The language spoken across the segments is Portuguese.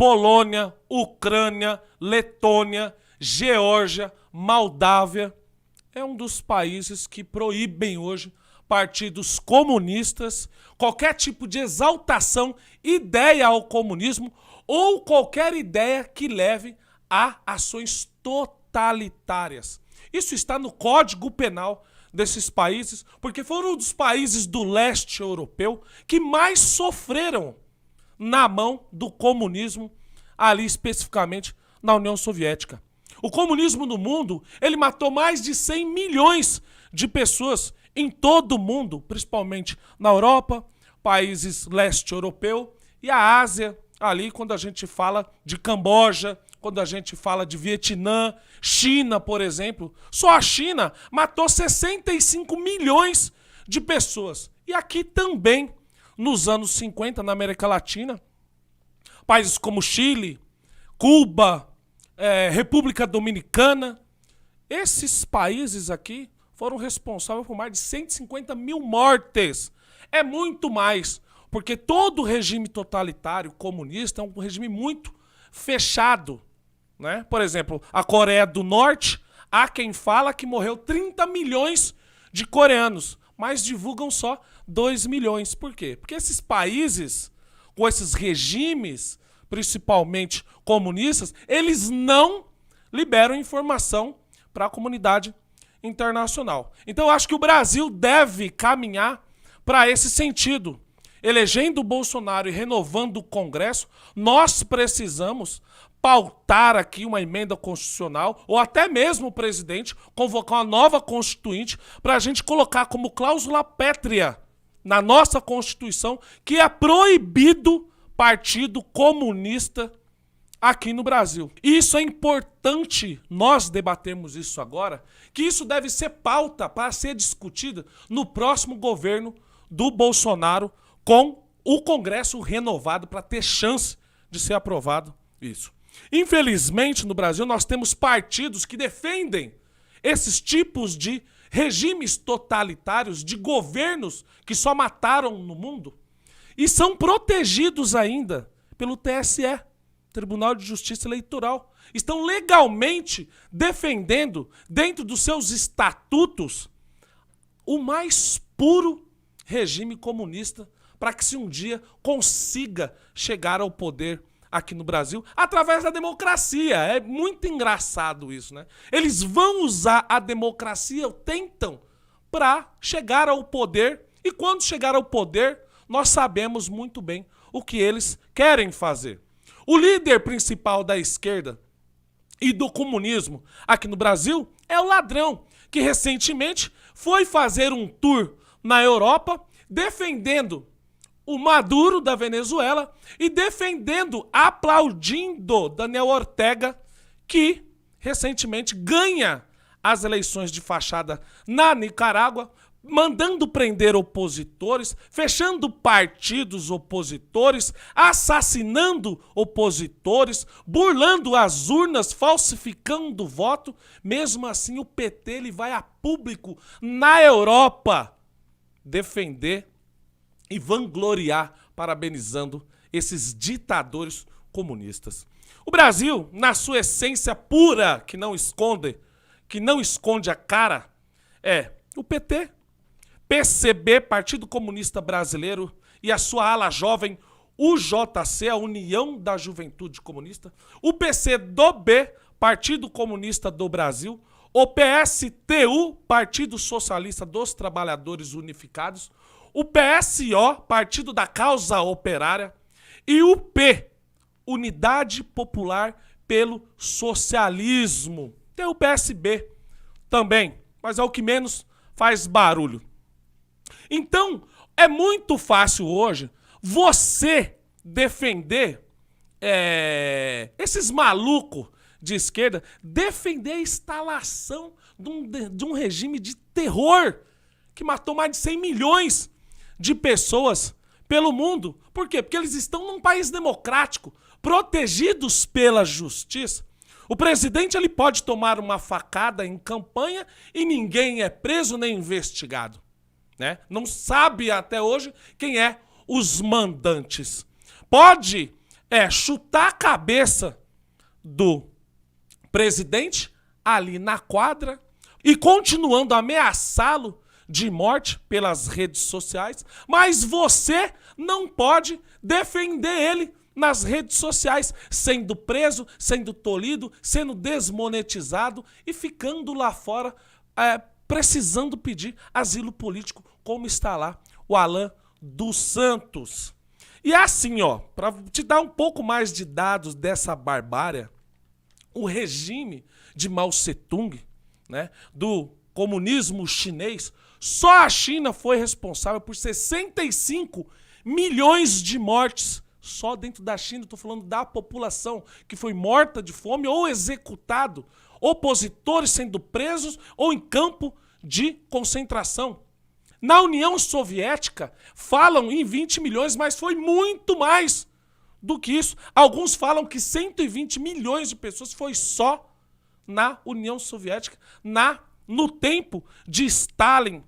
Polônia, Ucrânia, Letônia, Geórgia, Moldávia. É um dos países que proíbem hoje partidos comunistas, qualquer tipo de exaltação, ideia ao comunismo ou qualquer ideia que leve a ações totalitárias. Isso está no Código Penal desses países, porque foram um dos países do leste europeu que mais sofreram na mão do comunismo, ali especificamente na União Soviética. O comunismo no mundo, ele matou mais de 100 milhões de pessoas em todo o mundo, principalmente na Europa, países leste europeu e a Ásia, ali quando a gente fala de Camboja, quando a gente fala de Vietnã, China, por exemplo. Só a China matou 65 milhões de pessoas. E aqui também, nos anos 50, na América Latina, países como Chile, Cuba, República Dominicana, esses países aqui foram responsáveis por mais de 150 mil mortes. É muito mais, porque todo regime totalitário comunista é um regime muito fechado, né? Por exemplo, a Coreia do Norte, há quem fala que morreu 30 milhões de coreanos, mas divulgam só 2 milhões. Por quê? Porque esses países, com esses regimes, principalmente comunistas, eles não liberam informação para a comunidade internacional. Então eu acho que o Brasil deve caminhar para esse sentido. Elegendo o Bolsonaro e renovando o Congresso, nós precisamos pautar aqui uma emenda constitucional, ou até mesmo o presidente convocar uma nova constituinte para a gente colocar como cláusula pétrea na nossa Constituição que é proibido Partido Comunista aqui no Brasil. E isso é importante nós debatermos isso agora, que isso deve ser pauta para ser discutida no próximo governo do Bolsonaro com o Congresso renovado para ter chance de ser aprovado isso. Infelizmente, no Brasil, nós temos partidos que defendem esses tipos de regimes totalitários, de governos que só mataram no mundo, e são protegidos ainda pelo TSE, Tribunal de Justiça Eleitoral. Estão legalmente defendendo, dentro dos seus estatutos, o mais puro regime comunista para que se um dia consiga chegar ao poder aqui no Brasil através da democracia. É muito engraçado isso, né? Eles vão usar a democracia, tentam, para chegar ao poder, e quando chegar ao poder, nós sabemos muito bem o que eles querem fazer. O líder principal da esquerda e do comunismo aqui no Brasil é o Ladrão, que recentemente foi fazer um tour na Europa defendendo o Maduro da Venezuela e defendendo, aplaudindo Daniel Ortega, que recentemente ganha as eleições de fachada na Nicarágua, mandando prender opositores, fechando partidos opositores, assassinando opositores, burlando as urnas, falsificando o voto. Mesmo assim, o PT ele vai a público na Europa defender e vangloriar, parabenizando esses ditadores comunistas. O Brasil, na sua essência pura, que não esconde a cara, é o PT, PCB, Partido Comunista Brasileiro, e a sua ala jovem, UJC, a União da Juventude Comunista, o PCdoB, Partido Comunista do Brasil, o PSTU, Partido Socialista dos Trabalhadores Unificados, o PSO, Partido da Causa Operária, e o P, Unidade Popular pelo Socialismo. Tem o PSB também, mas é o que menos faz barulho. Então, é muito fácil hoje você defender esses malucos de esquerda, defender a instalação de um regime de terror que matou mais de 100 milhões de pessoas pelo mundo. Por quê? Porque eles estão num país democrático, protegidos pela justiça. O presidente ele pode tomar uma facada em campanha e ninguém é preso nem investigado, né? Não sabe até hoje quem é os mandantes. Pode é chutar a cabeça do presidente ali na quadra e continuando a ameaçá-lo de morte pelas redes sociais, mas você não pode defender ele nas redes sociais, sendo preso, sendo tolhido, sendo desmonetizado e ficando lá fora precisando pedir asilo político, como está lá o Alan dos Santos. E assim, ó, para te dar um pouco mais de dados dessa barbárie, o regime de Mao Tse-tung, né, do comunismo chinês, só a China foi responsável por 65 milhões de mortes. Só dentro da China, estou falando da população que foi morta de fome ou executado, opositores sendo presos ou em campo de concentração. Na União Soviética, falam em 20 milhões, mas foi muito mais do que isso. Alguns falam que 120 milhões de pessoas foi só na União Soviética, no tempo de Stalin,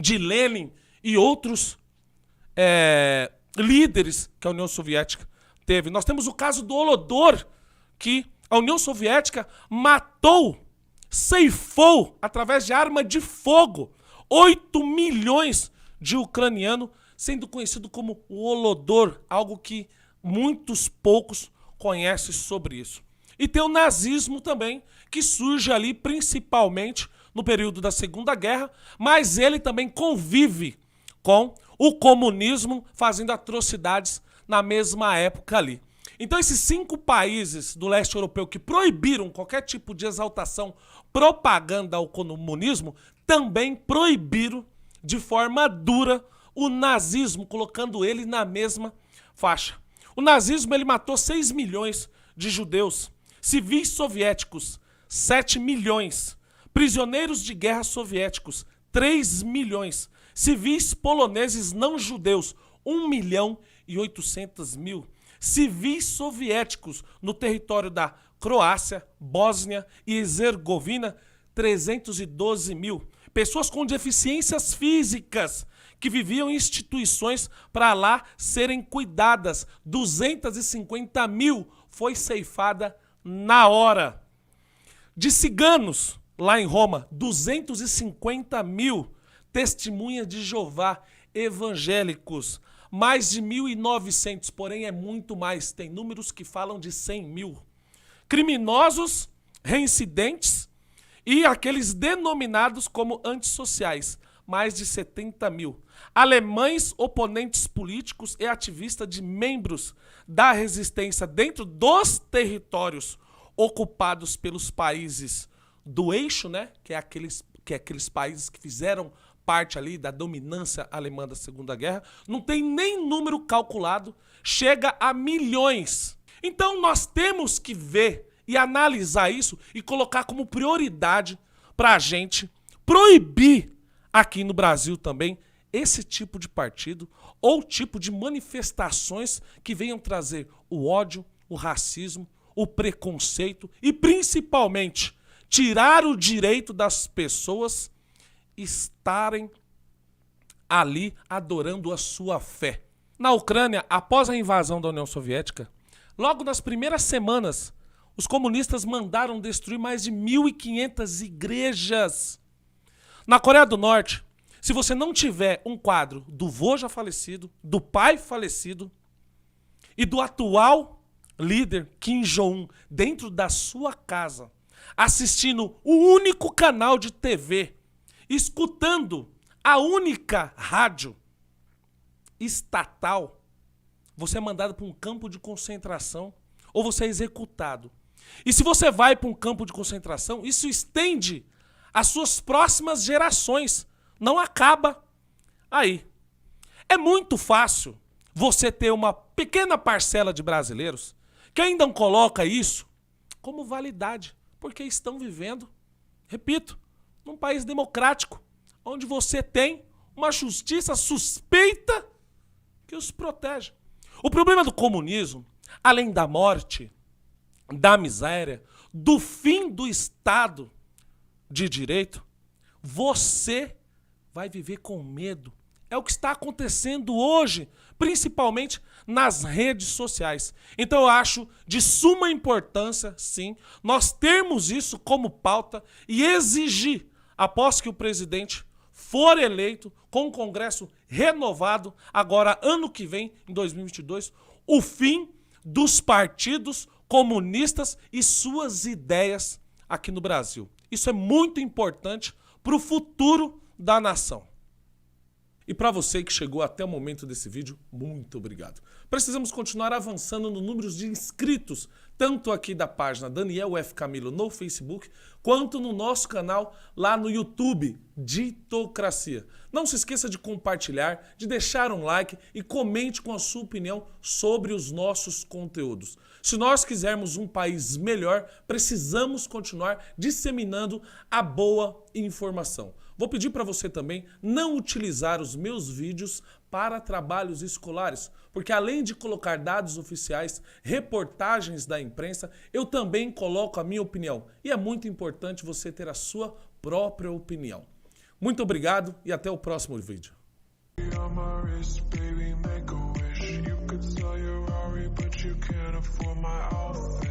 de Lenin e outros líderes que a União Soviética teve. Nós temos o caso do Holodor, que a União Soviética matou, ceifou, através de arma de fogo, 8 milhões de ucranianos, sendo conhecido como o Holodor, algo que muitos poucos conhecem sobre isso. E tem o nazismo também, que surge ali principalmente no período da Segunda Guerra, mas ele também convive com o comunismo, fazendo atrocidades na mesma época ali. Então esses 5 países do leste europeu que proibiram qualquer tipo de exaltação, propaganda ao comunismo, também proibiram de forma dura o nazismo, colocando ele na mesma faixa. O nazismo ele matou 6 milhões de judeus, civis soviéticos, 7 milhões, prisioneiros de guerra soviéticos, 3 milhões, civis poloneses não judeus, 1.800.000, civis soviéticos no território da Croácia, Bósnia e Herzegovina, 312 mil. Pessoas com deficiências físicas que viviam em instituições para lá serem cuidadas, 250 mil foi ceifada na hora. De ciganos, lá em Roma, 250 mil. Testemunha de Jeová, evangélicos, mais de 1.900, porém é muito mais, tem números que falam de 100 mil. Criminosos, reincidentes e aqueles denominados como antissociais, mais de 70 mil. Alemães, oponentes políticos e ativistas de membros da resistência dentro dos territórios ocupados pelos países do eixo, né? Que é aqueles países que fizeram parte ali da dominância alemã da Segunda Guerra, não tem nem número calculado, chega a milhões. Então nós temos que ver e analisar isso e colocar como prioridade para a gente proibir aqui no Brasil também esse tipo de partido ou tipo de manifestações que venham trazer o ódio, o racismo, o preconceito e principalmente tirar o direito das pessoas estarem ali adorando a sua fé. Na Ucrânia, após a invasão da União Soviética, logo nas primeiras semanas, os comunistas mandaram destruir mais de 1.500 igrejas. Na Coreia do Norte, se você não tiver um quadro do vô já falecido, do pai falecido e do atual líder Kim Jong-un dentro da sua casa, assistindo o único canal de TV, escutando a única rádio estatal, você é mandado para um campo de concentração ou você é executado. E se você vai para um campo de concentração, isso estende às suas próximas gerações. Não acaba aí. É muito fácil você ter uma pequena parcela de brasileiros que ainda não coloca isso como validade, porque estão vivendo, repito, num país democrático, onde você tem uma justiça suspeita que os protege. O problema do comunismo, além da morte, da miséria, do fim do Estado de Direito, você vai viver com medo. é o que está acontecendo hoje, principalmente nas redes sociais. Então eu acho de suma importância, sim, nós termos isso como pauta e exigir, após que o presidente for eleito com um Congresso renovado, agora ano que vem, em 2022, o fim dos partidos comunistas e suas ideias aqui no Brasil. Isso é muito importante para o futuro da nação. E para você que chegou até o momento desse vídeo, muito obrigado. Precisamos continuar avançando no número de inscritos, tanto aqui da página Daniel F. Camilo no Facebook, quanto no nosso canal lá no YouTube, Ditocracia. Não se esqueça de compartilhar, de deixar um like e comente com a sua opinião sobre os nossos conteúdos. Se nós quisermos um país melhor, precisamos continuar disseminando a boa informação. Vou pedir para você também não utilizar os meus vídeos para trabalhos escolares, porque além de colocar dados oficiais, reportagens da imprensa, eu também coloco a minha opinião. E é muito importante você ter a sua própria opinião. Muito obrigado e até o próximo vídeo. You could sell your Rari, but you can't afford my outfit.